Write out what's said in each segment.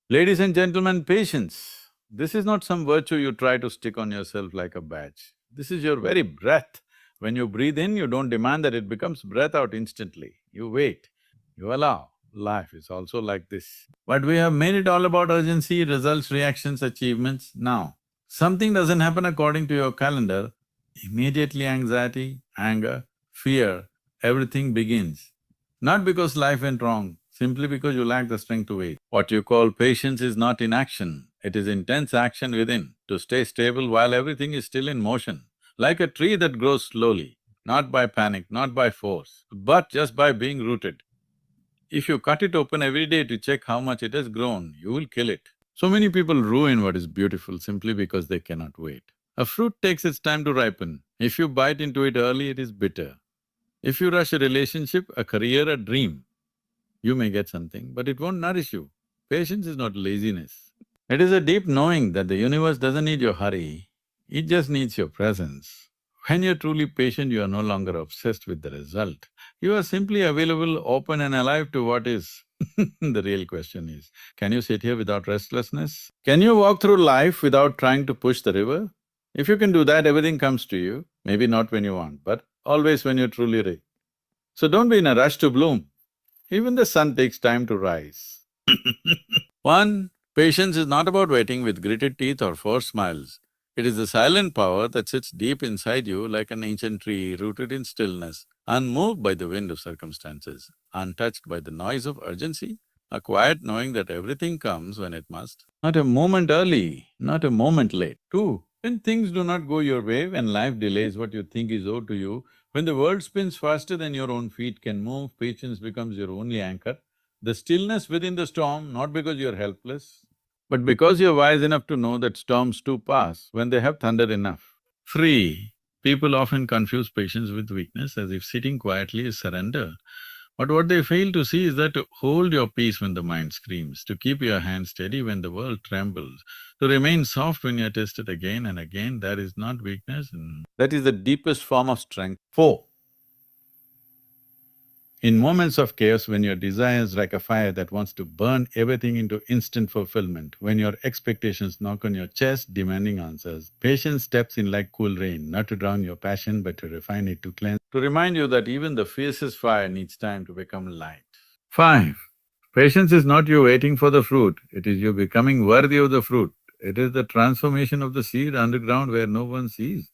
Ladies and gentlemen, patience. This is not some virtue you try to stick on yourself like a badge. This is your very breath. When you breathe in, you don't demand that it becomes breath out instantly. You wait, you allow. Life is also like this. But we have made it all about urgency, results, reactions, achievements. Now, something doesn't happen according to your calendar, immediately anxiety, anger, fear, everything begins. Not because life went wrong, simply because you lack the strength to wait. What you call patience is not inaction, it is intense action within, to stay stable while everything is still in motion. Like a tree that grows slowly, not by panic, not by force, but just by being rooted. If you cut it open every day to check how much it has grown, you will kill it. So many people ruin what is beautiful simply because they cannot wait. A fruit takes its time to ripen. If you bite into it early, it is bitter. If you rush a relationship, a career, a dream, you may get something, but it won't nourish you. Patience is not laziness. It is a deep knowing that the universe doesn't need your hurry, it just needs your presence. When you're truly patient, you are no longer obsessed with the result. You are simply available, open and alive to what is. The real question is, can you sit here without restlessness? Can you walk through life without trying to push the river? If you can do that, everything comes to you, maybe not when you want, but always when you're truly ready. So don't be in a rush to bloom. Even the sun takes time to rise. One, patience is not about waiting with gritted teeth or forced smiles. It is the silent power that sits deep inside you like an ancient tree rooted in stillness, unmoved by the wind of circumstances, untouched by the noise of urgency, a quiet knowing that everything comes when it must, not a moment early, not a moment late. Two, when things do not go your way, when life delays what you think is owed to you, when the world spins faster than your own feet can move, patience becomes your only anchor. The stillness within the storm, not because you're helpless, but because you're wise enough to know that storms too pass when they have thunder enough. Three, people often confuse patience with weakness as if sitting quietly is surrender. But what they fail to see is that to hold your peace when the mind screams, to keep your hand steady when the world trembles, to remain soft when you're tested again and again, that is not weakness, that is the deepest form of strength. Four, in moments of chaos, when your desire is like a fire that wants to burn everything into instant fulfillment, when your expectations knock on your chest demanding answers, patience steps in like cool rain, not to drown your passion but to refine it, to cleanse, to remind you that even the fiercest fire needs time to become light. Five, patience is not you waiting for the fruit, it is you becoming worthy of the fruit. It is the transformation of the seed underground where no one sees,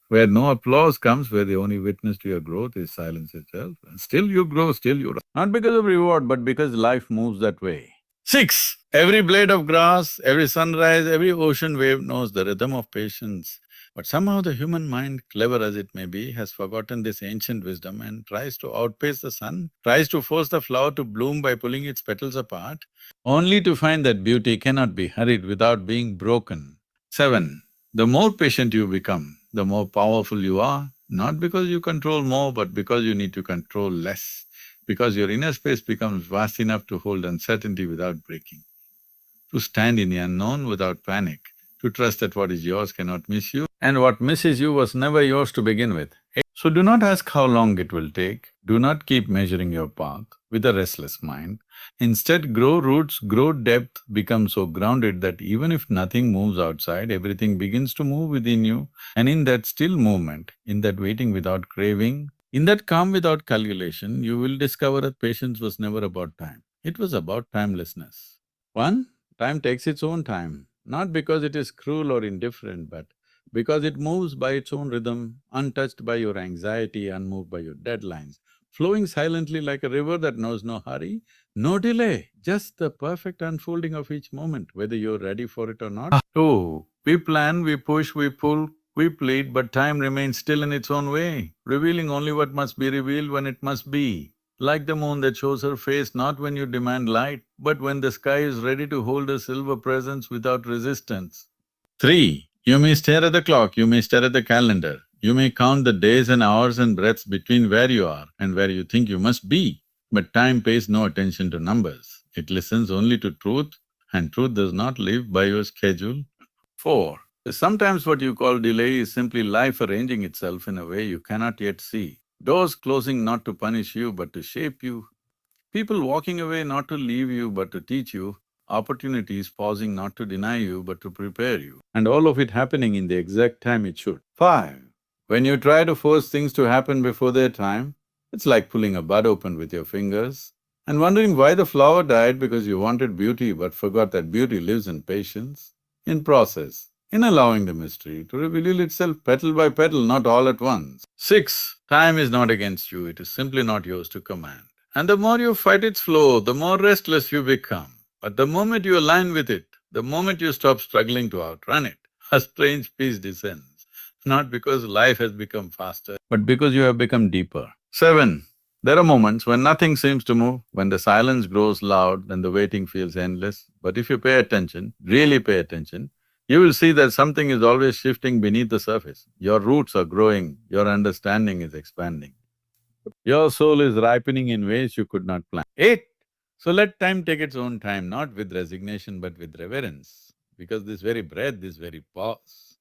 where no applause comes, where the only witness to your growth is silence itself. And still you grow, still you rise. Not because of reward, but because life moves that way. Six, every blade of grass, every sunrise, every ocean wave knows the rhythm of patience. But somehow the human mind, clever as it may be, has forgotten this ancient wisdom and tries to outpace the sun, tries to force the flower to bloom by pulling its petals apart, only to find that beauty cannot be hurried without being broken. Seven, the more patient you become, the more powerful you are, not because you control more, but because you need to control less, because your inner space becomes vast enough to hold uncertainty without breaking, to stand in the unknown without panic, to trust that what is yours cannot miss you, and what misses you was never yours to begin with. So do not ask how long it will take, do not keep measuring your path with a restless mind. Instead, grow roots, grow depth, become so grounded that even if nothing moves outside, everything begins to move within you. And in that still movement, in that waiting without craving, in that calm without calculation, you will discover that patience was never about time. It was about timelessness. One, time takes its own time, not because it is cruel or indifferent, but because it moves by its own rhythm, untouched by your anxiety, unmoved by your deadlines, flowing silently like a river that knows no hurry, no delay, just the perfect unfolding of each moment, whether you're ready for it or not. Oh, we plan, we push, we pull, we plead, but time remains still in its own way, revealing only what must be revealed when it must be. Like the moon that shows her face not when you demand light, but when the sky is ready to hold a silver presence without resistance. Three, you may stare at the clock, you may stare at the calendar, you may count the days and hours and breaths between where you are and where you think you must be, but time pays no attention to numbers. It listens only to truth, and truth does not live by your schedule. Four, sometimes what you call delay is simply life arranging itself in a way you cannot yet see. Doors closing not to punish you but to shape you, people walking away not to leave you but to teach you, opportunities pausing not to deny you but to prepare you, and all of it happening in the exact time it should. 5. When you try to force things to happen before their time, it's like pulling a bud open with your fingers and wondering why the flower died because you wanted beauty but forgot that beauty lives in patience, in process, in allowing the mystery to reveal itself petal by petal, not all at once. 6. Time is not against you, it is simply not yours to command. And the more you fight its flow, the more restless you become. But the moment you align with it, the moment you stop struggling to outrun it, a strange peace descends. Not because life has become faster, but because you have become deeper. 7. There are moments when nothing seems to move, when the silence grows loud and the waiting feels endless. But if you pay attention, really pay attention, you will see that something is always shifting beneath the surface. Your roots are growing, your understanding is expanding. Your soul is ripening in ways you could not plan. 8. So let time take its own time, not with resignation but with reverence. Because this very breath, this very pause,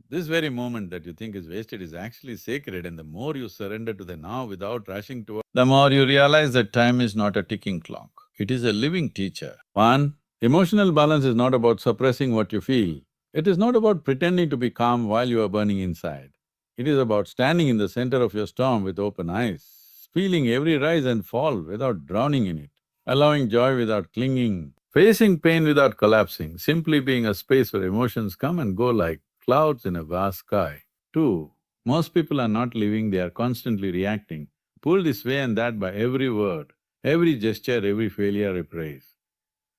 this very moment that you think is wasted is actually sacred, and the more you surrender to the now without rushing toward, the more you realize that time is not a ticking clock, it is a living teacher. 1. Emotional balance is not about suppressing what you feel. It is not about pretending to be calm while you are burning inside. It is about standing in the center of your storm with open eyes, feeling every rise and fall without drowning in it, allowing joy without clinging, facing pain without collapsing, simply being a space where emotions come and go like clouds in a vast sky. 2. Most people are not living, they are constantly reacting, pulled this way and that by every word, every gesture, every failure or praise.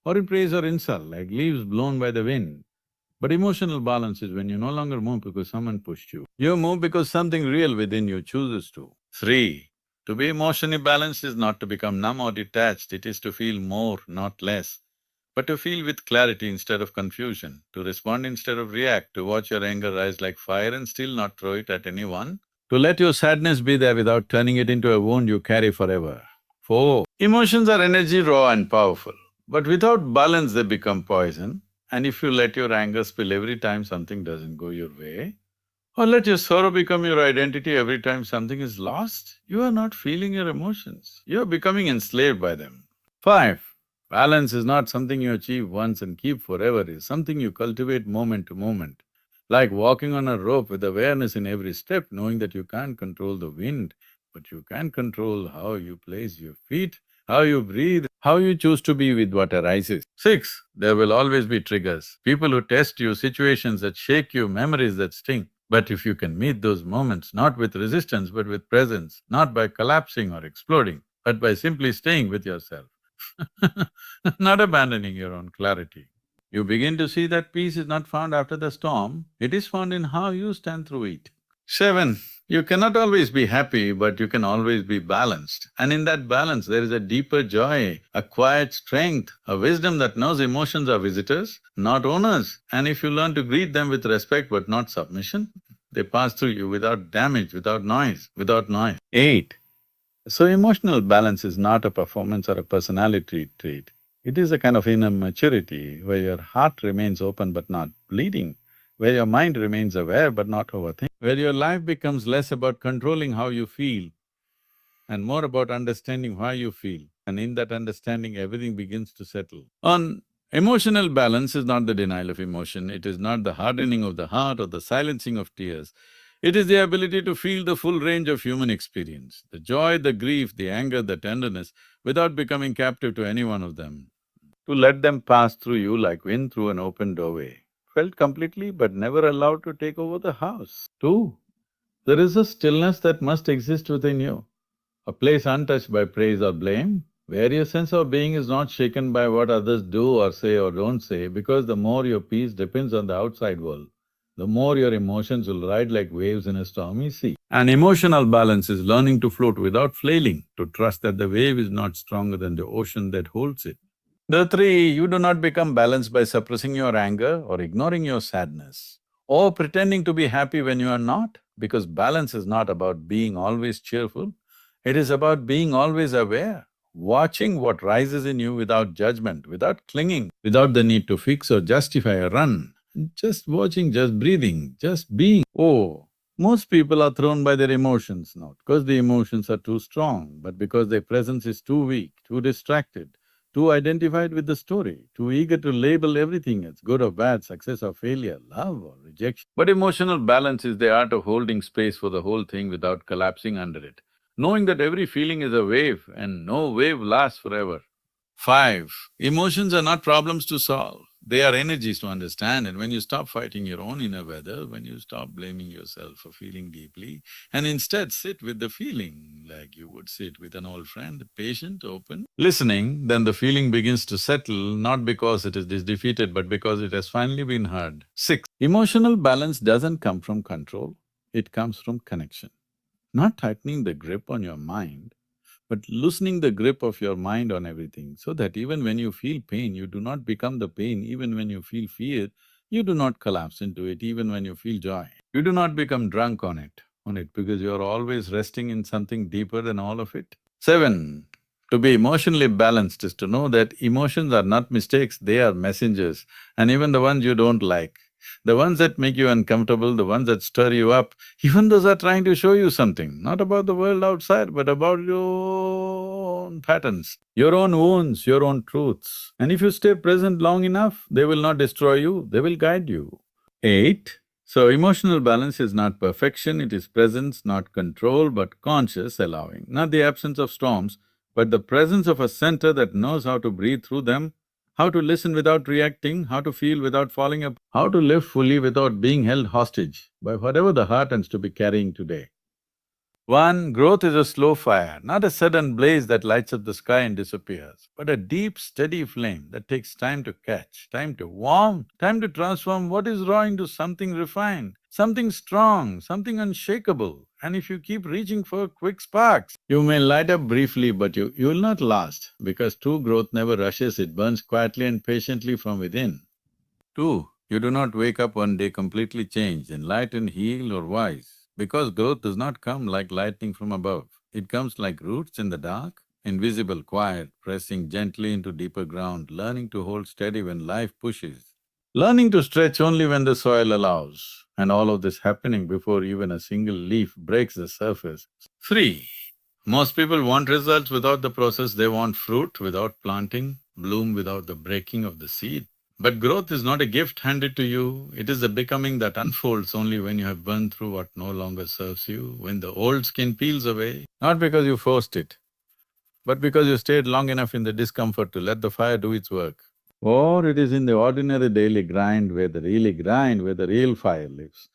Or in praise or insult, like leaves blown by the wind. But emotional balance is when you no longer move because someone pushed you. You move because something real within you chooses to. 3. To be emotionally balanced is not to become numb or detached, it is to feel more, not less. But to feel with clarity instead of confusion, to respond instead of react, to watch your anger rise like fire and still not throw it at anyone, to let your sadness be there without turning it into a wound you carry forever. 4. Emotions are energy, raw and powerful, but without balance they become poison. And if you let your anger spill every time something doesn't go your way, or let your sorrow become your identity every time something is lost, you are not feeling your emotions, you are becoming enslaved by them. 5. Balance is not something you achieve once and keep forever, it's something you cultivate moment to moment. Like walking on a rope with awareness in every step, knowing that you can't control the wind, but you can control how you place your feet, how you breathe, how you choose to be with what arises. 6. There will always be triggers, people who test you, situations that shake you, memories that sting. But if you can meet those moments not with resistance but with presence, not by collapsing or exploding, but by simply staying with yourself, not abandoning your own clarity, you begin to see that peace is not found after the storm, it is found in how you stand through it. 7. You cannot always be happy, but you can always be balanced. And in that balance, there is a deeper joy, a quiet strength, a wisdom that knows emotions are visitors, not owners. And if you learn to greet them with respect but not submission, they pass through you without damage, without noise, without noise. 8. So emotional balance is not a performance or a personality trait. It is a kind of inner maturity where your heart remains open but not bleeding, where your mind remains aware but not overthinking, where your life becomes less about controlling how you feel and more about understanding why you feel. And in that understanding, everything begins to settle. On emotional balance is not the denial of emotion, it is not the hardening of the heart or the silencing of tears. It is the ability to feel the full range of human experience, the joy, the grief, the anger, the tenderness, without becoming captive to any one of them. To let them pass through you like wind through an open doorway, felt completely but never allowed to take over the house. 2. There is a stillness that must exist within you, a place untouched by praise or blame, where your sense of being is not shaken by what others do or say or don't say, because the more your peace depends on the outside world, the more your emotions will ride like waves in a stormy sea. And emotional balance is learning to float without flailing, to trust that the wave is not stronger than the ocean that holds it. The 3, you do not become balanced by suppressing your anger or ignoring your sadness, or pretending to be happy when you are not, because balance is not about being always cheerful, it is about being always aware, watching what rises in you without judgment, without clinging, without the need to fix or justify or run. Just watching, just breathing, just being. Oh, most people are thrown by their emotions, not because the emotions are too strong, but because their presence is too weak, too distracted, too identified with the story, too eager to label everything as good or bad, success or failure, love or rejection. But emotional balance is the art of holding space for the whole thing without collapsing under it, knowing that every feeling is a wave and no wave lasts forever. Five, emotions are not problems to solve, they are energies to understand. And when you stop fighting your own inner weather, when you stop blaming yourself for feeling deeply, and instead sit with the feeling like you would sit with an old friend, patient, open, listening, then the feeling begins to settle, not because it is defeated, but because it has finally been heard. Six, emotional balance doesn't come from control, it comes from connection. Not tightening the grip on your mind, but loosening the grip of your mind on everything, so that even when you feel pain, you do not become the pain. Even when you feel fear, you do not collapse into it. Even when you feel joy, you do not become drunk on it, because you are always resting in something deeper than all of it. Seven, to be emotionally balanced is to know that emotions are not mistakes, they are messengers, and even the ones you don't like, the ones that make you uncomfortable, the ones that stir you up, even those are trying to show you something, not about the world outside, but about your own patterns, your own wounds, your own truths. And if you stay present long enough, they will not destroy you, they will guide you. Eight, so emotional balance is not perfection, it is presence, not control, but conscious allowing. Not the absence of storms, but the presence of a center that knows how to breathe through them, how to listen without reacting, how to feel without falling apart, how to live fully without being held hostage by whatever the heart tends to be carrying today. One, growth is a slow fire, not a sudden blaze that lights up the sky and disappears, but a deep, steady flame that takes time to catch, time to warm, time to transform what is raw into something refined, something strong, something unshakable. And if you keep reaching for quick sparks, you may light up briefly, but you will not last, because true growth never rushes, it burns quietly and patiently from within. Two, you do not wake up one day completely changed, enlightened, healed or wise, because growth does not come like lightning from above. It comes like roots in the dark, invisible, quiet, pressing gently into deeper ground, learning to hold steady when life pushes, learning to stretch only when the soil allows, and all of this happening before even a single leaf breaks the surface. Three, most people want results without the process, they want fruit without planting, bloom without the breaking of the seed. But growth is not a gift handed to you, it is a becoming that unfolds only when you have burned through what no longer serves you, when the old skin peels away, not because you forced it, but because you stayed long enough in the discomfort to let the fire do its work. Or it is in the ordinary daily grind where the real fire lives.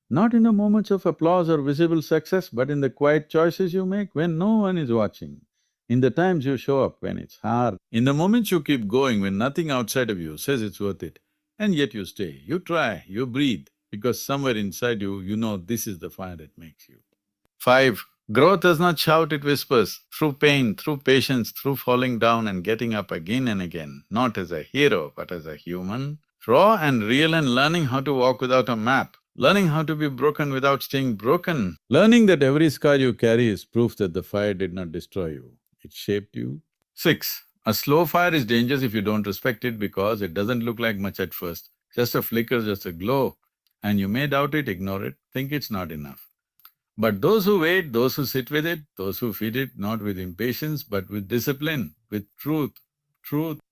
Not in the moments of applause or visible success, but in the quiet choices you make when no one is watching, in the times you show up when it's hard, in the moments you keep going when nothing outside of you says it's worth it, and yet you stay, you try, you breathe, because somewhere inside you, you know this is the fire that makes you. Five, growth does not shout, it whispers, through pain, through patience, through falling down and getting up again and again, not as a hero, but as a human, raw and real, and learning how to walk without a map, learning how to be broken without staying broken, learning that every scar you carry is proof that the fire did not destroy you, it shaped you. Six, a slow fire is dangerous if you don't respect it because it doesn't look like much at first, just a flicker, just a glow, and you may doubt it, ignore it, think it's not enough. But those who wait, those who sit with it, those who feed it not with impatience but with discipline, with truth,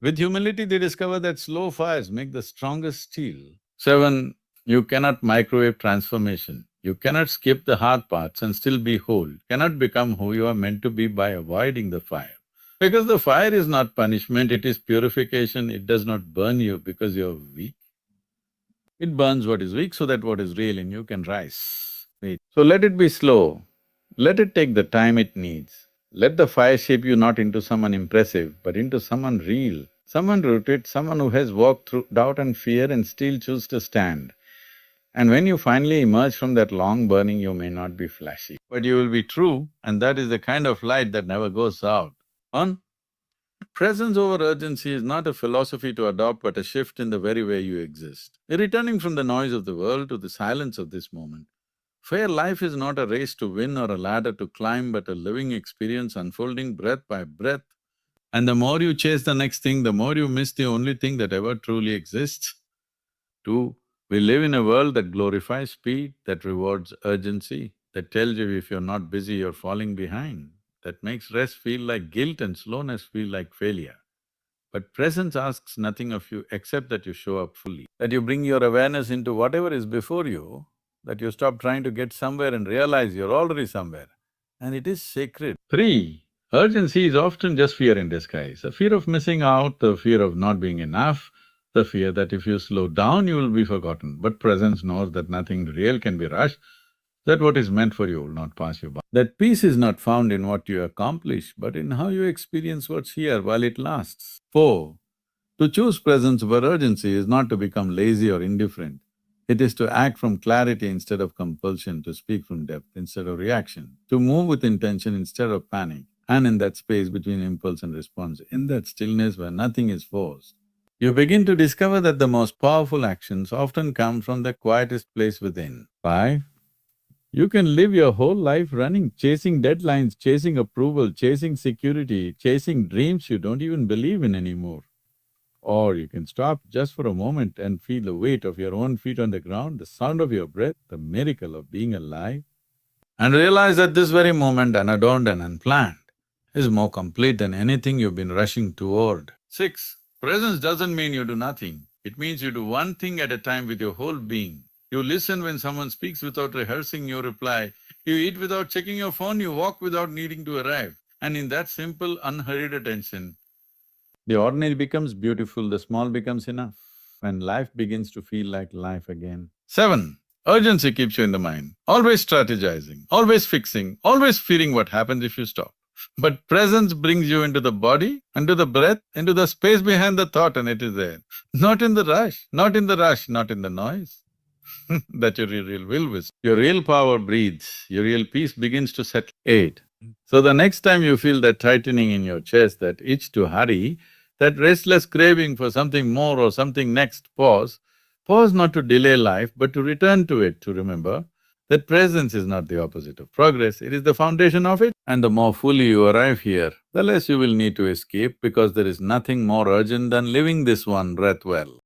with humility, they discover that slow fires make the strongest steel. Seven, you cannot microwave transformation. You cannot skip the hard parts and still be whole, cannot become who you are meant to be by avoiding the fire. Because the fire is not punishment, it is purification, it does not burn you because you're weak. It burns what is weak so that what is real in you can rise. Wait. So let it be slow, let it take the time it needs. Let the fire shape you not into someone impressive, but into someone real, someone rooted, someone who has walked through doubt and fear and still choose to stand. And when you finally emerge from that long burning, you may not be flashy, but you will be true, and that is the kind of light that never goes out. On presence over urgency is not a philosophy to adopt, but a shift in the very way you exist. Returning from the noise of the world to the silence of this moment. Fair life is not a race to win or a ladder to climb, but a living experience unfolding breath by breath. And the more you chase the next thing, the more you miss the only thing that ever truly exists. Two, we live in a world that glorifies speed, that rewards urgency, that tells you if you're not busy, you're falling behind, that makes rest feel like guilt and slowness feel like failure. But presence asks nothing of you except that you show up fully, that you bring your awareness into whatever is before you, that you stop trying to get somewhere and realize you're already somewhere. And it is sacred. Three, urgency is often just fear in disguise. The fear of missing out, the fear of not being enough, the fear that if you slow down, you will be forgotten. But presence knows that nothing real can be rushed, that what is meant for you will not pass you by. That peace is not found in what you accomplish, but in how you experience what's here while it lasts. Four, to choose presence over urgency is not to become lazy or indifferent. It is to act from clarity instead of compulsion, to speak from depth instead of reaction, to move with intention instead of panic, and in that space between impulse and response, in that stillness where nothing is forced, you begin to discover that the most powerful actions often come from the quietest place within. 5. You can live your whole life running, chasing deadlines, chasing approval, chasing security, chasing dreams you don't even believe in anymore. Or you can stop just for a moment and feel the weight of your own feet on the ground, the sound of your breath, the miracle of being alive, and realize that this very moment, unadorned and unplanned, is more complete than anything you've been rushing toward. 6. Presence doesn't mean you do nothing. It means you do one thing at a time with your whole being. You listen when someone speaks without rehearsing your reply. You eat without checking your phone, you walk without needing to arrive. And in that simple, unhurried attention, the ordinary becomes beautiful, the small becomes enough, and life begins to feel like life again. 7. Urgency keeps you in the mind, always strategizing, always fixing, always fearing what happens if you stop. But presence brings you into the body, into the breath, into the space behind the thought, and it is there. Not in the rush, not in the rush, not in the noise. That your real will is. Your real power breathes, your real peace begins to settle. 8. So the next time you feel that tightening in your chest, that itch to hurry, that restless craving for something more or something next, pause. Pause not to delay life, but to return to it, to remember that presence is not the opposite of progress, it is the foundation of it. And the more fully you arrive here, the less you will need to escape, because there is nothing more urgent than living this one breath well.